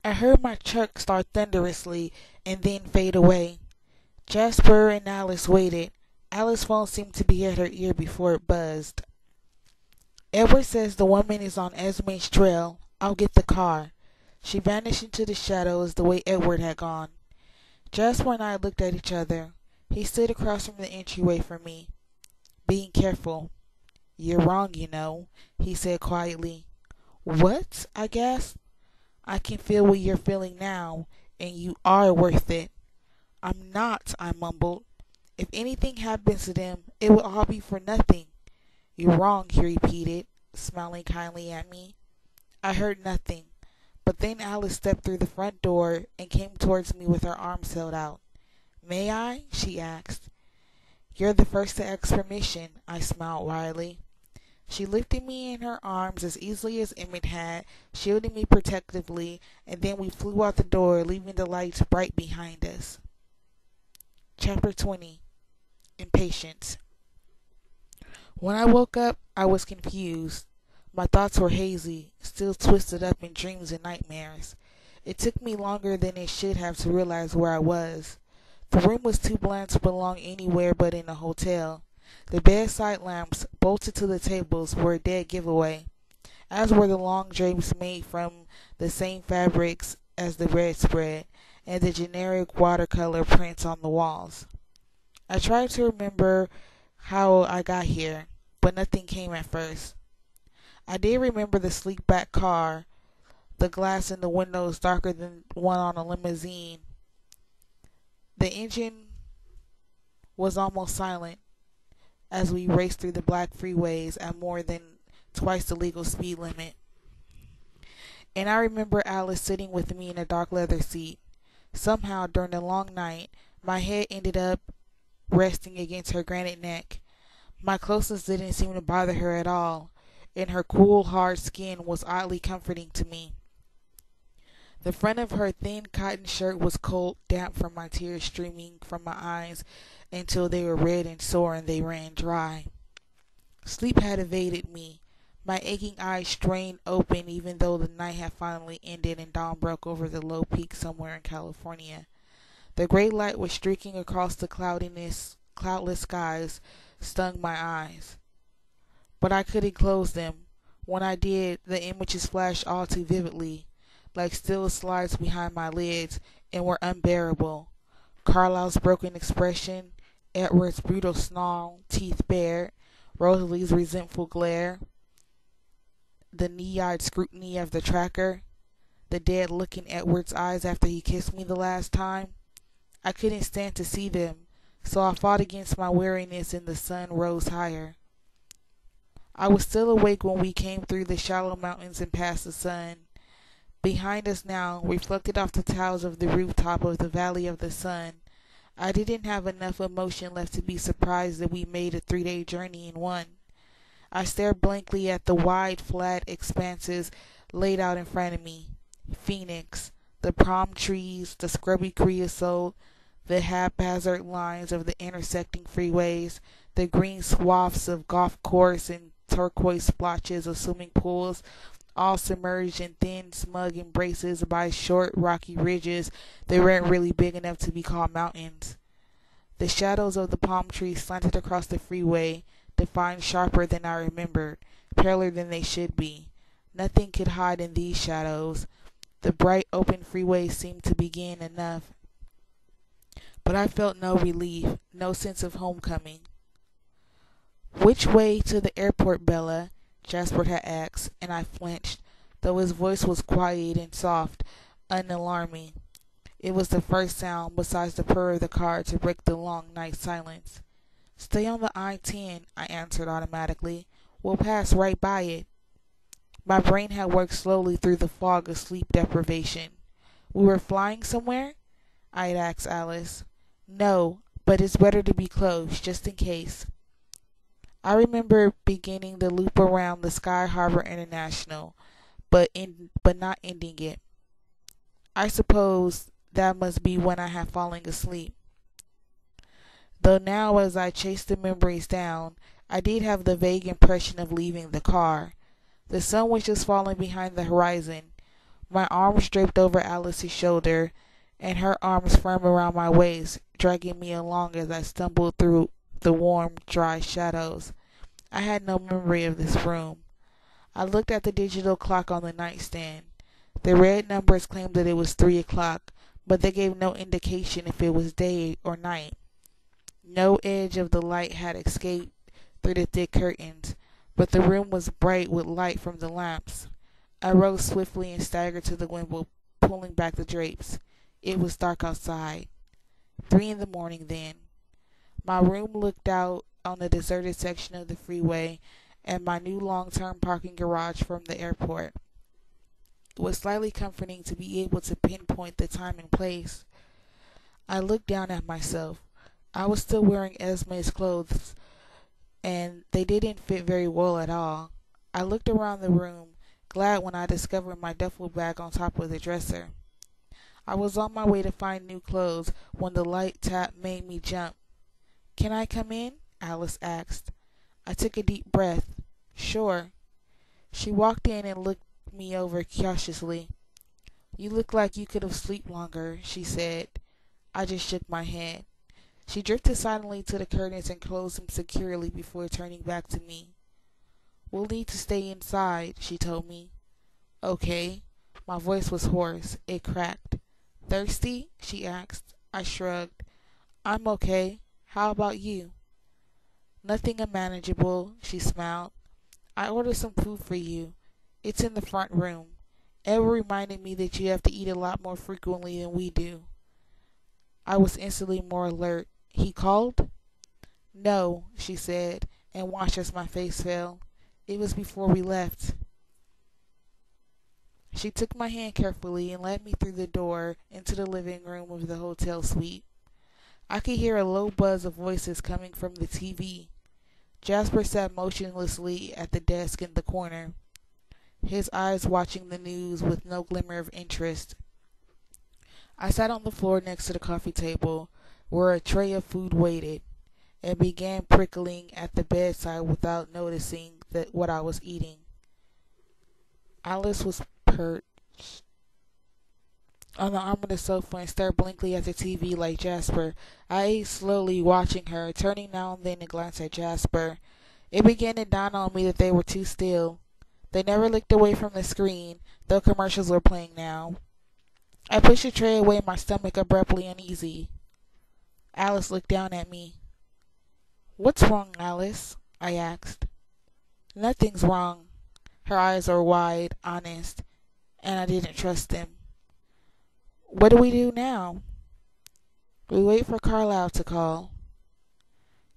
I heard my truck start thunderously and then fade away. Jasper and Alice waited. Alice's phone seemed to be at her ear before it buzzed. Edward says the woman is on Esme's trail. I'll get the car. She vanished into the shadows the way Edward had gone. Jasper and I looked at each other. He stood across from the entryway from me, being careful. You're wrong, you know, he said quietly. What? I gasped. I can feel what you're feeling now, and you are worth it. I'm not, I mumbled. If anything happens to them, it will all be for nothing. You're wrong, he repeated, smiling kindly at me. I heard nothing, but then Alice stepped through the front door and came towards me with her arms held out. May I? She asked. You're the first to ask permission, I smiled wryly. She lifted me in her arms as easily as Emmett had, shielding me protectively, and then we flew out the door, leaving the lights bright behind us. Chapter 20. Impatience. When I woke up, I was confused. My thoughts were hazy, still twisted up in dreams and nightmares. It took me longer than it should have to realize where I was. The room was too bland to belong anywhere but in a hotel. The bedside lamps, bolted to the tables, were a dead giveaway, as were the long drapes made from the same fabrics as the bedspread, and the generic watercolor prints on the walls. I tried to remember how I got here, but nothing came at first. I did remember the sleek back car, the glass in the windows darker than one on a limousine. The engine was almost silent as we raced through the black freeways at more than twice the legal speed limit. And I remember Alice sitting with me in a dark leather seat. Somehow, during the long night, my head ended up resting against her granite neck. My closeness didn't seem to bother her at all, and her cool, hard skin was oddly comforting to me. The front of her thin cotton shirt was cold, damp from my tears streaming from my eyes until they were red and sore and they ran dry. Sleep had evaded me. My aching eyes strained open even though the night had finally ended and dawn broke over the low peak somewhere in California. The gray light was streaking across the cloudless skies, stung my eyes. But I couldn't close them. When I did, the images flashed all too vividly, like still slides behind my lids, and were unbearable. Carlyle's broken expression, Edward's brutal snarl, teeth bared, Rosalie's resentful glare, the knee-eyed scrutiny of the tracker, the dead look in Edward's eyes after he kissed me the last time. I couldn't stand to see them, so I fought against my weariness and the sun rose higher. I was still awake when we came through the shallow mountains and past the sun. Behind us now, reflected off the tiles of the rooftop of the Valley of the Sun, I didn't have enough emotion left to be surprised that we made a 3-day journey in one. I stared blankly at the wide, flat expanses laid out in front of me. Phoenix, the palm trees, the scrubby creosote, the haphazard lines of the intersecting freeways, the green swaths of golf course and turquoise splotches of swimming pools, all submerged in thin, smug embraces by short, rocky ridges that weren't really big enough to be called mountains. The shadows of the palm trees slanted across the freeway, defined sharper than I remembered, paler than they should be. Nothing could hide in these shadows. The bright, open freeway seemed to begin enough. But I felt no relief, no sense of homecoming. Which way to the airport, Bella? Jasper had asked, and I flinched, though his voice was quiet and soft, unalarming. It was the first sound, besides the purr of the car, to break the long night silence. Stay on the I-10, I answered automatically. We'll pass right by it. My brain had worked slowly through the fog of sleep deprivation. We were flying somewhere? I had asked Alice. No, but it's better to be close, just in case. I remember beginning the loop around the Sky Harbor International, but not ending it. I suppose that must be when I had fallen asleep. Though now, as I chased the memories down, I did have the vague impression of leaving the car. The sun was just falling behind the horizon. My arms draped over Alice's shoulder, and her arms firm around my waist, dragging me along as I stumbled through the warm, dry shadows. I had no memory of this room. I looked at the digital clock on the nightstand. The red numbers claimed that it was 3 o'clock, but they gave no indication if it was day or night. No edge of the light had escaped through the thick curtains, but the room was bright with light from the lamps. I rose swiftly and staggered to the window, pulling back the drapes. It was dark outside. 3 in the morning then. My room looked out on the deserted section of the freeway and my new long-term parking garage from the airport. It was slightly comforting to be able to pinpoint the time and place. I looked down at myself. I was still wearing Esme's clothes, and they didn't fit very well at all. I looked around the room, glad when I discovered my duffel bag on top of the dresser. I was on my way to find new clothes when the light tap made me jump. "Can I come in?" Alice asked. I took a deep breath. "Sure." She walked in and looked me over cautiously. "You look like you could have slept longer," she said. I just shook my head. She drifted silently to the curtains and closed them securely before turning back to me. "We'll need to stay inside," she told me. "Okay." My voice was hoarse. It cracked. "Thirsty?" she asked. I shrugged. "I'm okay. How about you?" "Nothing unmanageable," she smiled. "I ordered some food for you. It's in the front room. Edward reminded me that you have to eat a lot more frequently than we do." I was instantly more alert. "He called?" "No," she said, and watched as my face fell. "It was before we left." She took my hand carefully and led me through the door into the living room of the hotel suite. I could hear a low buzz of voices coming from the TV. Jasper sat motionlessly at the desk in the corner, his eyes watching the news with no glimmer of interest. I sat on the floor next to the coffee table, where a tray of food waited, and began prickling at the bedside without noticing what I was eating. Alice was perched on the arm of the sofa and stared blankly at the TV like Jasper. I ate slowly, watching her, turning now and then to glance at Jasper. It began to dawn on me that they were too still. They never looked away from the screen, though commercials were playing now. I pushed the tray away, my stomach abruptly uneasy. Alice looked down at me. "What's wrong, Alice?" I asked. "Nothing's wrong." Her eyes were wide, honest, and I didn't trust them. "What do we do now?" "We wait for Carlisle to call."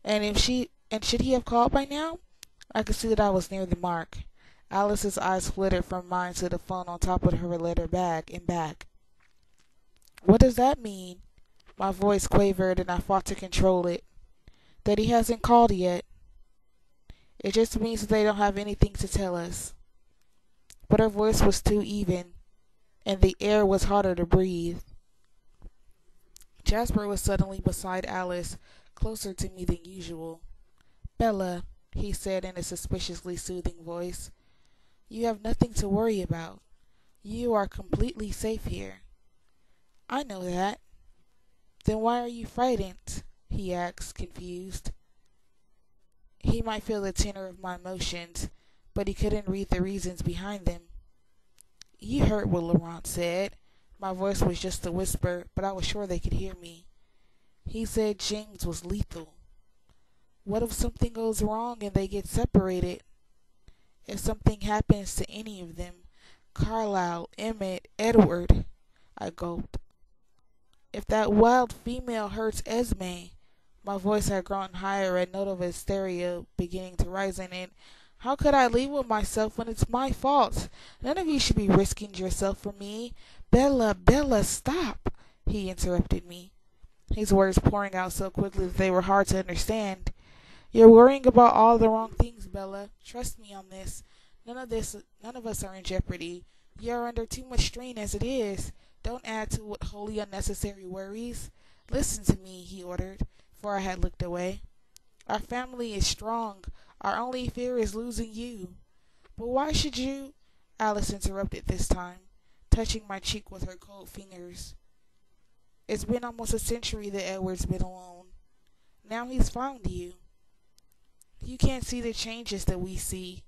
And should he have called by now?" I could see that I was near the mark. Alice's eyes flitted from mine to the phone on top of her leather bag and back. "What does that mean?" My voice quavered and I fought to control it. "That he hasn't called yet." "It just means that they don't have anything to tell us." But her voice was too even, and the air was harder to breathe. Jasper was suddenly beside Alice, closer to me than usual. "Bella," he said in a suspiciously soothing voice, "you have nothing to worry about. You are completely safe here." "I know that." "Then why are you frightened?" he asked, confused. He might feel the tenor of my emotions, but he couldn't read the reasons behind them. "You heard what Laurent said." My voice was just a whisper, but I was sure they could hear me. "He said James was lethal." "What if something goes wrong and they get separated?" "If something happens to any of them, Carlisle, Emmett, Edward," I gulped. "If that wild female hurts Esme," my voice had grown higher, a note of hysteria beginning to rise in it. "How could I leave with myself when it's my fault? None of you should be risking yourself for me." "Bella, Bella, stop!" he interrupted me, his words pouring out so quickly that they were hard to understand. "You're worrying about all the wrong things, Bella. Trust me on this. None of us are in jeopardy. You're under too much strain as it is. Don't add to it wholly unnecessary worries." "Listen to me," he ordered, for I had looked away. "Our family is strong. Our only fear is losing you." "But why should you—" Alice interrupted this time. touching my cheek with her cold fingers. It's been almost a century that Edward's been alone. Now he's found you. You can't see the changes that we see,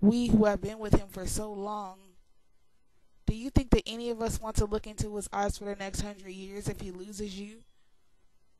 we who have been with him for so long. Do you think that any of us want to look into his eyes for the next 100 years if he loses you?